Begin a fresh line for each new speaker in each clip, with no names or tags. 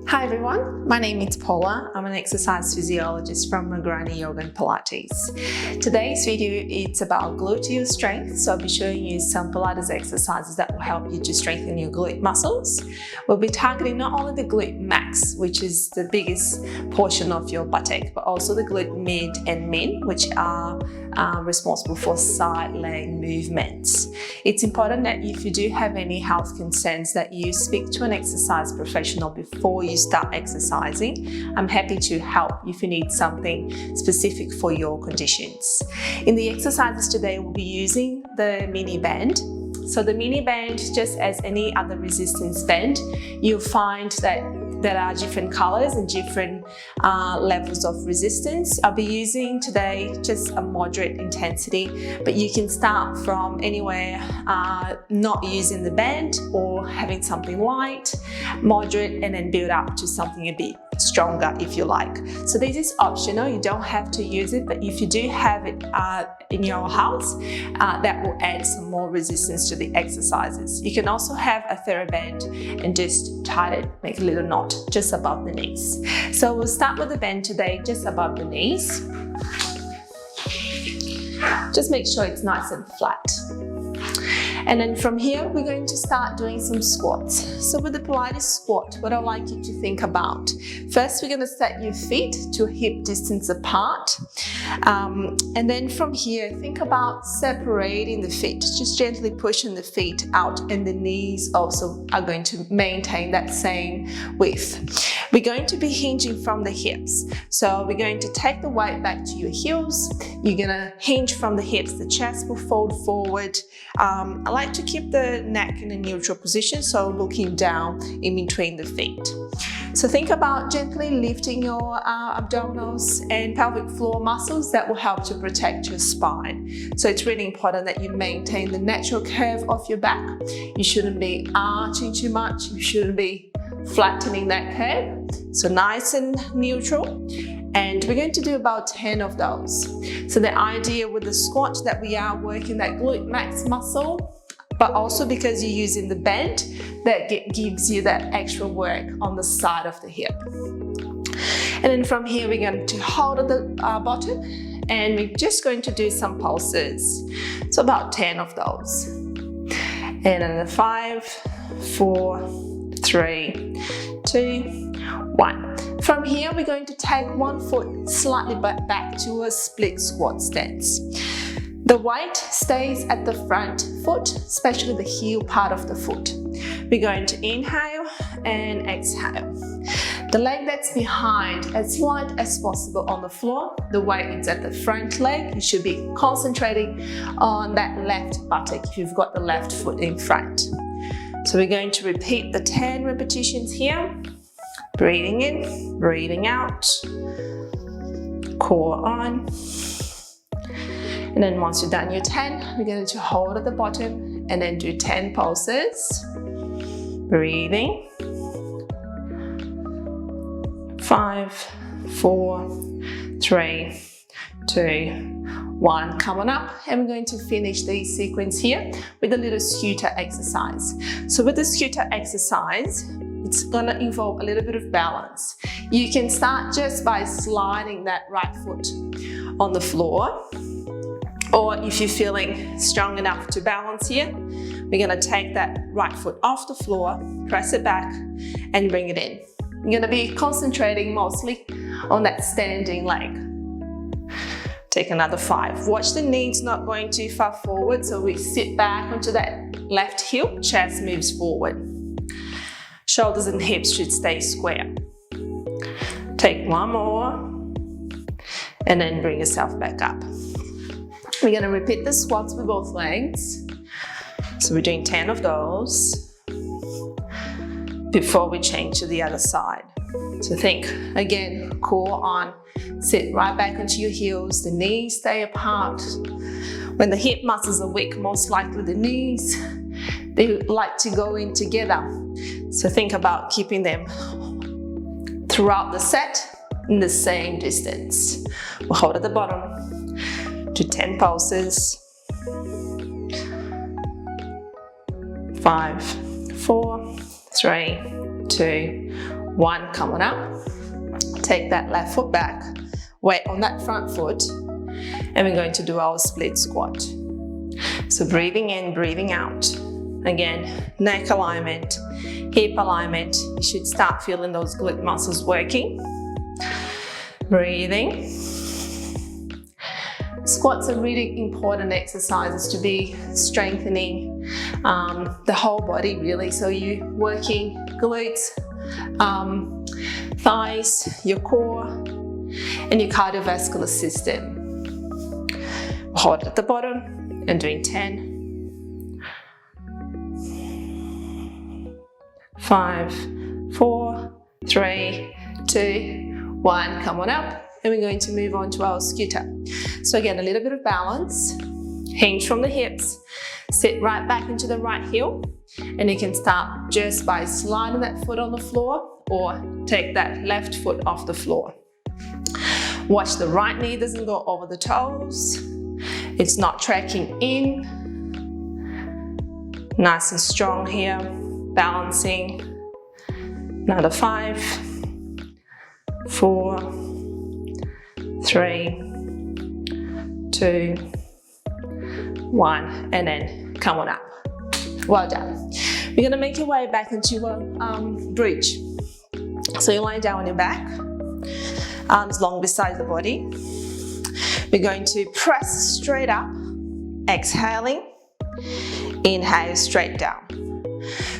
Hi everyone, my name is Paula. I'm an exercise physiologist from Magrani Yoga and Pilates. Today's video is about gluteal strength, so I'll be showing you some Pilates exercises that will help you to strengthen your glute muscles. We'll be targeting not only the glute max, which is the biggest portion of your buttock, but also the glute mid and min, which are responsible for side leg movements. It's important that if you do have any health concerns that you speak to an exercise professional before you start exercising. I'm happy to help if you need something specific for your conditions. In the exercises today, we'll be using the mini band. So the mini band, just as any other resistance band, you'll find that there are different colors and different levels of resistance. I'll be using today just a moderate intensity, but you can start from anywhere not using the band or having something light, moderate, and then build up to something a bit stronger if you like. So this is optional, you don't have to use it, but if you do have it in your house, that will add some more resistance to the exercises. You can also have a TheraBand and just tie it, make a little knot just above the knees. So we'll start with the band today, just above the knees. Just make sure it's nice and flat. And then from here, we're going to start doing some squats. So with the Pilates squat, what I'd like you to think about. First, we're going to set your feet to hip distance apart. And then from here, think about separating the feet, just gently pushing the feet out, and the knees also are going to maintain that same width. We're going to be hinging from the hips. So we're going to take the weight back to your heels. You're going to hinge from the hips, the chest will fold forward. I like to keep the neck in a neutral position, so looking down in between the feet. So think about gently lifting your abdominals and pelvic floor muscles. That will help to protect your spine. So it's really important that you maintain the natural curve of your back. You shouldn't be arching too much. You shouldn't be flattening that curve. So nice and neutral. And we're going to do about 10 of those. So the idea with the squat that we are working that glute max muscle, but also because you're using the band, that gives you that extra work on the side of the hip. And then from here, we're going to hold at the bottom, and we're just going to do some pulses. So about 10 of those. And then 5, 4, 3, 2, 1. From here, we're going to take one foot slightly back to a split squat stance. The weight stays at the front foot, especially the heel part of the foot. We're going to inhale and exhale. The leg that's behind, as light as possible on the floor. The weight is at the front leg. You should be concentrating on that left buttock if you've got the left foot in front. So we're going to repeat the 10 repetitions here. Breathing in, breathing out, core on. And then once you've done your 10, we're going to hold at the bottom and then do 10 pulses. Breathing. 5, 4, 3, 2, 1. Come on up, and we're going to finish the sequence here with a little scooter exercise. So with the scooter exercise, it's going to involve a little bit of balance. You can start just by sliding that right foot on the floor, or if you're feeling strong enough to balance here, we're going to take that right foot off the floor, press it back, and bring it in. You're going to be concentrating mostly on that standing leg. Take another 5. Watch the knees not going too far forward, so we sit back onto that left heel, chest moves forward. Shoulders and hips should stay square. Take one more, and then bring yourself back up. We're going to repeat the squats with both legs. So we're doing 10 of those before we change to the other side. So think, again, core on, sit right back onto your heels, the knees stay apart. When the hip muscles are weak, most likely the knees, they like to go in together. So think about keeping them throughout the set in the same distance. We'll hold at the bottom, do 10 pulses. 5, 4, 3, 2, 1, come on up. Take that left foot back, weight on that front foot, and we're going to do our split squat. So breathing in, breathing out. Again, neck alignment, hip alignment. You should start feeling those glute muscles working. Breathing. Squats are really important exercises to be strengthening the whole body really. So you're working glutes, thighs, your core, and your cardiovascular system. Hold at the bottom and doing 10. 5, 4, 3, 2, 1. Come on up. And we're going to move on to our scooter. So again, a little bit of balance, hinge from the hips, sit right back into the right heel, and you can start just by sliding that foot on the floor or take that left foot off the floor. Watch the right knee doesn't go over the toes. It's not tracking in. Nice and strong here, balancing. Another 5, 4, 3, 2, 1, and then come on up. Well done. We're going to make your way back into a bridge. So you lie down on your back, arms long beside the body. We're going to press straight up, exhaling, inhale straight down.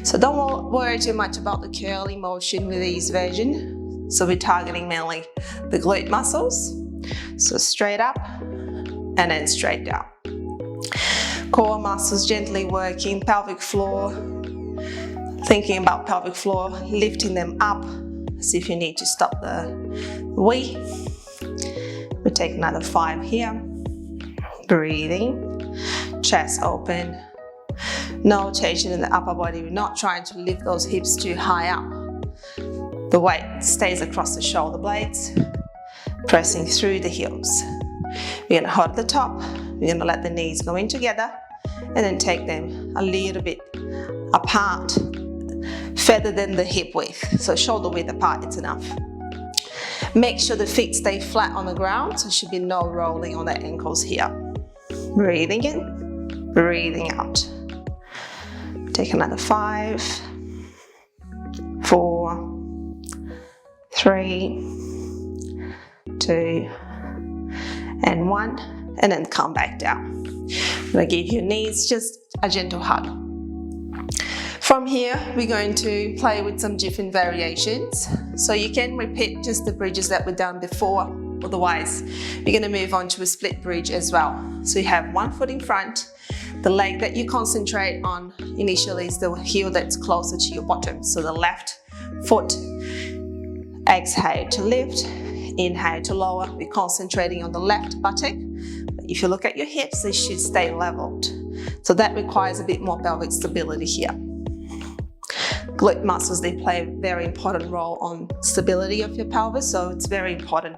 So don't worry too much about the curly motion with this version. So we're targeting mainly the glute muscles. So straight up and then straight down. Core muscles gently working, pelvic floor, thinking about pelvic floor, lifting them up. See if you need to stop the weight. We'll take another 5 here. Breathing, chest open. No tension in the upper body. We're not trying to lift those hips too high up. The weight stays across the shoulder blades, pressing through the heels. We're going to hold at the top. We're going to let the knees go in together and then take them a little bit apart, further than the hip width. So shoulder width apart, it's enough. Make sure the feet stay flat on the ground, so there should be no rolling on the ankles here. Breathing in, breathing out. Take another 5, 4, 3, 2, and 1, and then come back down. I'm going to give your knees just a gentle hug. From here, we're going to play with some different variations. So you can repeat just the bridges that we've done before. Otherwise, we're going to move on to a split bridge as well. So you have one foot in front. The leg that you concentrate on initially is the heel that's closer to your bottom. So the left foot. Exhale to lift, inhale to lower. We're concentrating on the left buttock. But if you look at your hips, they should stay leveled. So that requires a bit more pelvic stability here. Glute muscles, they play a very important role on stability of your pelvis, so it's very important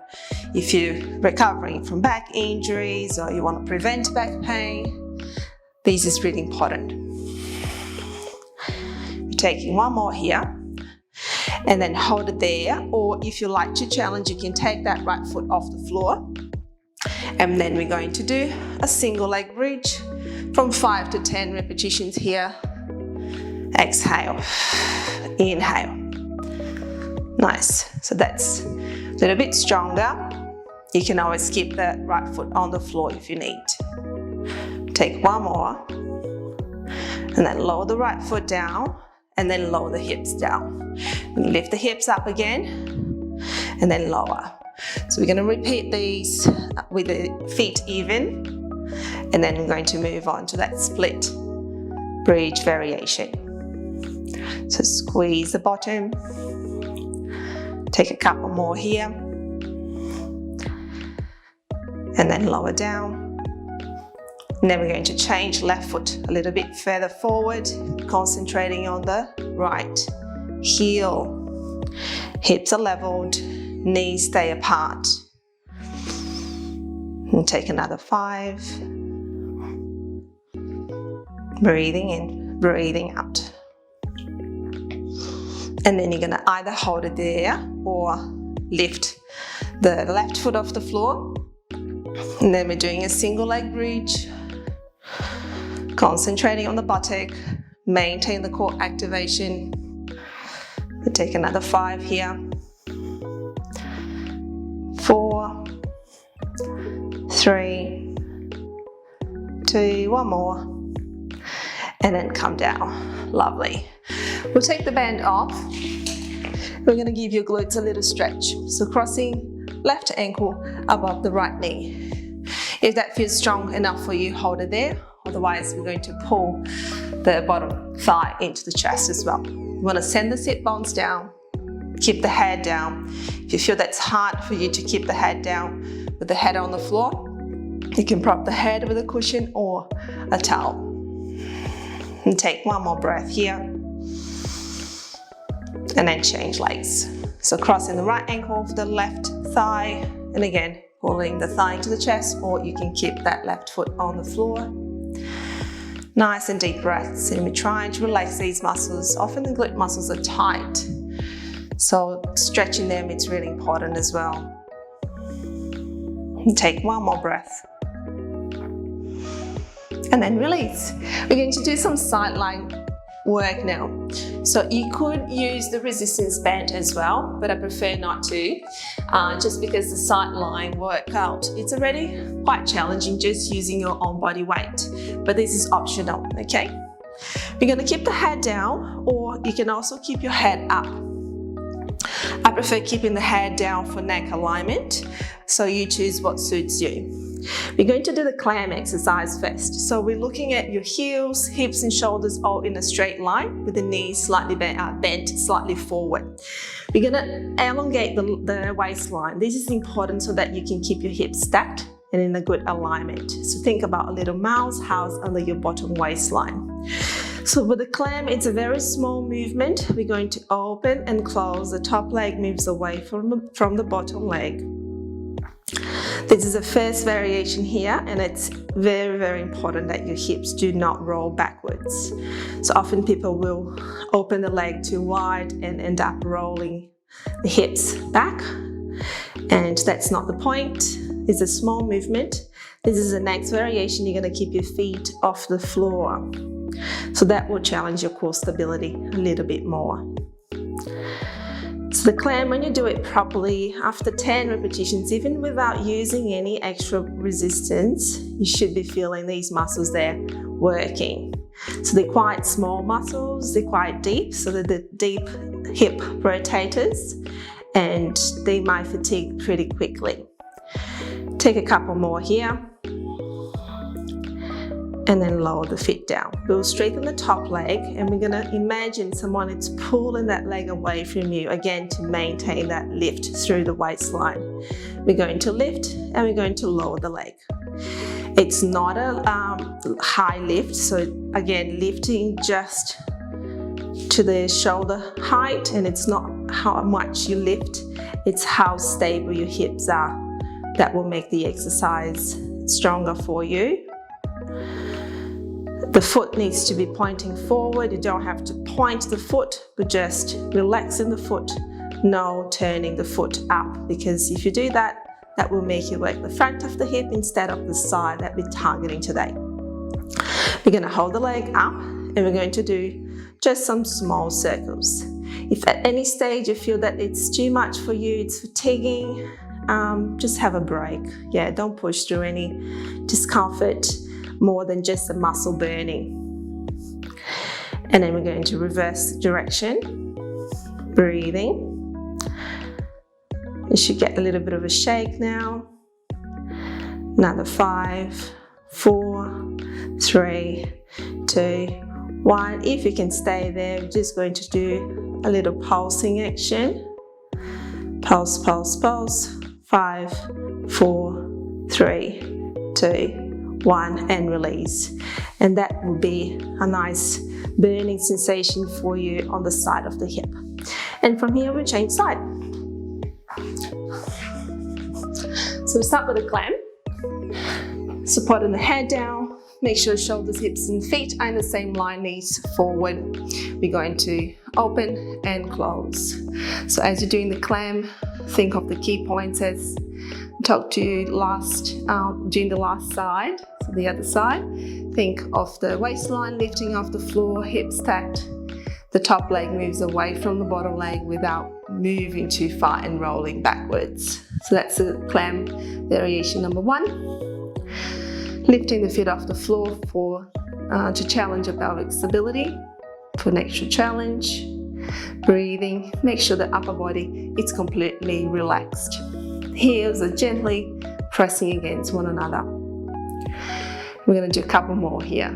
if you're recovering from back injuries or you want to prevent back pain. This is really important. We're taking one more here and then hold it there, or if you like to challenge, you can take that right foot off the floor, and then we're going to do a single leg bridge from 5 to 10 repetitions here. Exhale, inhale. Nice. So that's a little bit stronger. You can always keep the right foot on the floor if you need. Take one more, and then lower the right foot down, and then lower the hips down. And lift the hips up again, and then lower. So we're going to repeat these with the feet even, and then we're going to move on to that split bridge variation. So squeeze the bottom, take a couple more here, and then lower down. And then we're going to change left foot a little bit further forward, concentrating on the right heel. Hips are leveled, knees stay apart. And take another 5. Breathing in, breathing out. And then you're gonna either hold it there or lift the left foot off the floor. And then we're doing a single leg bridge, concentrating on the buttock, maintain the core activation. We'll take another 5 here. 4, 3, 2, one more, and then come down. Lovely. We'll take the band off. We're going to give your glutes a little stretch. So crossing left ankle above the right knee. If that feels strong enough for you, hold it there. Otherwise, we're going to pull the bottom thigh into the chest as well. You want to send the sit bones down, keep the head down. If you feel that's hard for you to keep the head down with the head on the floor, you can prop the head with a cushion or a towel. And take one more breath here. And then change legs. So crossing the right ankle over the left thigh, and again, pulling the thigh into the chest, or you can keep that left foot on the floor. Nice and deep breaths, and we're trying to relax these muscles. Often the glute muscles are tight, so stretching them is really important as well. And take one more breath. And then release. We're going to do some sideline work now. So you could use the resistance band as well, but I prefer not to, just because the sideline workout, it's already quite challenging just using your own body weight, but this is optional, okay? We're gonna keep the head down, or you can also keep your head up. I prefer keeping the head down for neck alignment, so you choose what suits you. We're going to do the clam exercise first. So we're looking at your heels, hips and shoulders all in a straight line with the knees slightly bent slightly forward. We're going to elongate the waistline. This is important so that you can keep your hips stacked and in a good alignment. So think about a little mouse housed under your bottom waistline. So with the clam, it's a very small movement. We're going to open and close. The top leg moves away from the bottom leg. This is the first variation here, and it's very, very important that your hips do not roll backwards. So often people will open the leg too wide and end up rolling the hips back, and that's not the point. It's a small movement. This is the next variation. You're going to keep your feet off the floor. So that will challenge your core stability a little bit more. So the clam, when you do it properly, after 10 repetitions, even without using any extra resistance, you should be feeling these muscles there working. So they're quite small muscles, they're quite deep, so they're the deep hip rotators, and they might fatigue pretty quickly. Take a couple more here. And then lower the feet down. We'll straighten the top leg, and we're gonna imagine someone is pulling that leg away from you, again, to maintain that lift through the waistline. We're going to lift, and we're going to lower the leg. It's not a high lift, so again, lifting just to the shoulder height, and it's not how much you lift, it's how stable your hips are. That will make the exercise stronger for you. The foot needs to be pointing forward. You don't have to point the foot, but just relaxing the foot, no turning the foot up, because if you do that, that will make you work the front of the hip instead of the side that we're targeting today. We're going to hold the leg up, and we're going to do just some small circles. If at any stage you feel that it's too much for you, it's fatiguing, just have a break. Yeah, don't push through any discomfort more than just the muscle burning. And then we're going to reverse direction, breathing. You should get a little bit of a shake now. Another 5, 4, 3, 2, 1. If you can stay there, we're just going to do a little pulsing action. Pulse, pulse, pulse. 5, 4, 3, 2, 1, and release. And that will be a nice burning sensation for you on the side of the hip. And from here, we'll change side. So we start with a clam. Supporting the head down. Make sure shoulders, hips, and feet are in the same line, knees forward. We're going to open and close. So as you're doing the clam, think of the key points as I talked to you during the last side, so the other side. Think of the waistline lifting off the floor, hips stacked. The top leg moves away from the bottom leg without moving too far and rolling backwards. So that's the clam variation number 1. Lifting the feet off the floor to challenge your pelvic stability. For an extra challenge. Breathing, make sure the upper body is completely relaxed. Heels are gently pressing against one another. We're going to do a couple more here.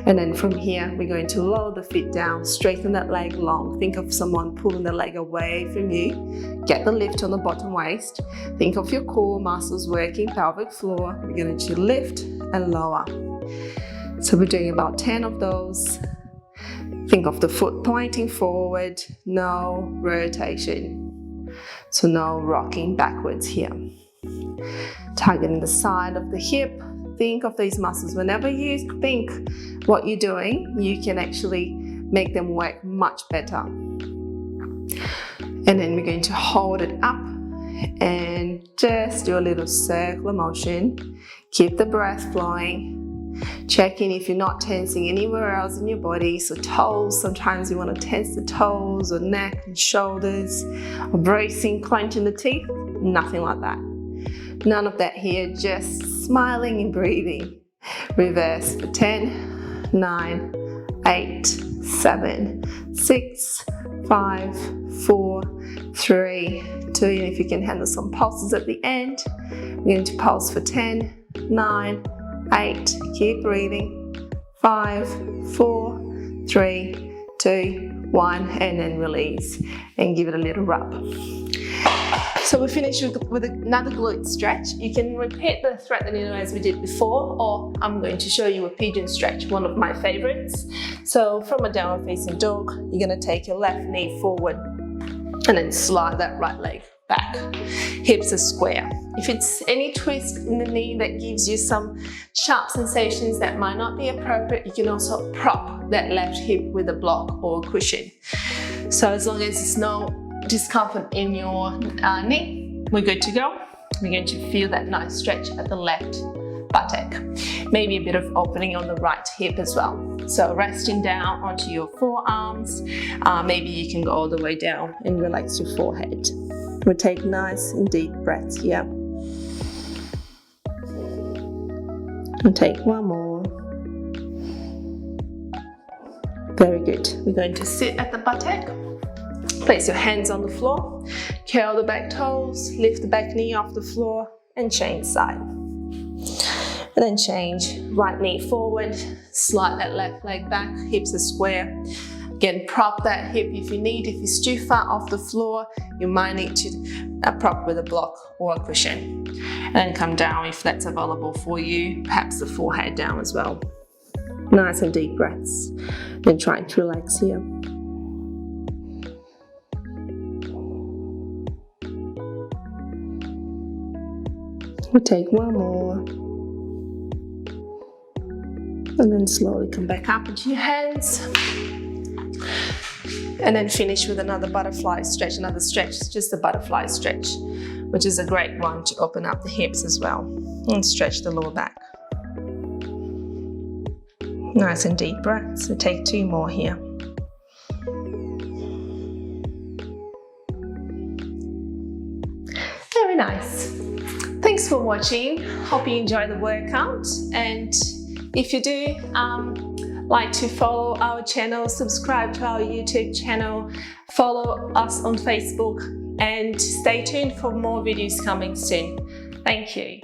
And then from here, we're going to lower the feet down, straighten that leg long. Think of someone pulling the leg away from you. Get the lift on the bottom waist. Think of your core muscles working, pelvic floor. We're going to lift and lower. So we're doing about 10 of those. Think of the foot pointing forward, no rotation. So no rocking backwards here. Targeting the side of the hip. Think of these muscles. Whenever you think what you're doing, you can actually make them work much better. And then we're going to hold it up and just do a little circular motion. Keep the breath flowing. Check in if you're not tensing anywhere else in your body. So toes, sometimes you want to tense the toes or neck and shoulders, or bracing, clenching the teeth. Nothing like that. None of that here, just smiling and breathing. Reverse for 10, 9, 8, 7, 6, 5, 4, 3, 2. And if you can handle some pulses at the end, we're going to pulse for 10, 9, 8, keep breathing, 5, 4, 3, 2, 1, and then release and give it a little rub. So we finish with another glute stretch. You can repeat the thread the needle as we did before, or I'm going to show you a pigeon stretch, one of my favorites. So from a downward facing dog, you're going to take your left knee forward and then slide that right leg back. Hips are square. If it's any twist in the knee that gives you some sharp sensations that might not be appropriate, you can also prop that left hip with a block or a cushion. So as long as there's no discomfort in your knee, we're good to go. We're going to feel that nice stretch at the left buttock. Maybe a bit of opening on the right hip as well. So resting down onto your forearms. Maybe you can go all the way down and relax your forehead. We'll take nice and deep breaths here. And take one more. Very good. We're going to sit at the buttock. Place your hands on the floor. Curl the back toes. Lift the back knee off the floor and change side. And then change right knee forward. Slide that left leg back. Hips are square. Again, prop that hip if you need. If it's too far off the floor, you might need to prop with a block or a cushion. And then come down if that's available for you, perhaps the forehead down as well. Nice and deep breaths. Then try to relax here. We'll take one more. And then slowly come back up into your hands. And then finish with another butterfly stretch, another stretch, just a butterfly stretch, which is a great one to open up the hips as well and stretch the lower back. Nice and deep breath, so take 2 more here. Very nice. Thanks for watching. Hope you enjoy the workout, and if you do, like to follow our channel, subscribe to our YouTube channel, follow us on Facebook, and stay tuned for more videos coming soon. Thank you.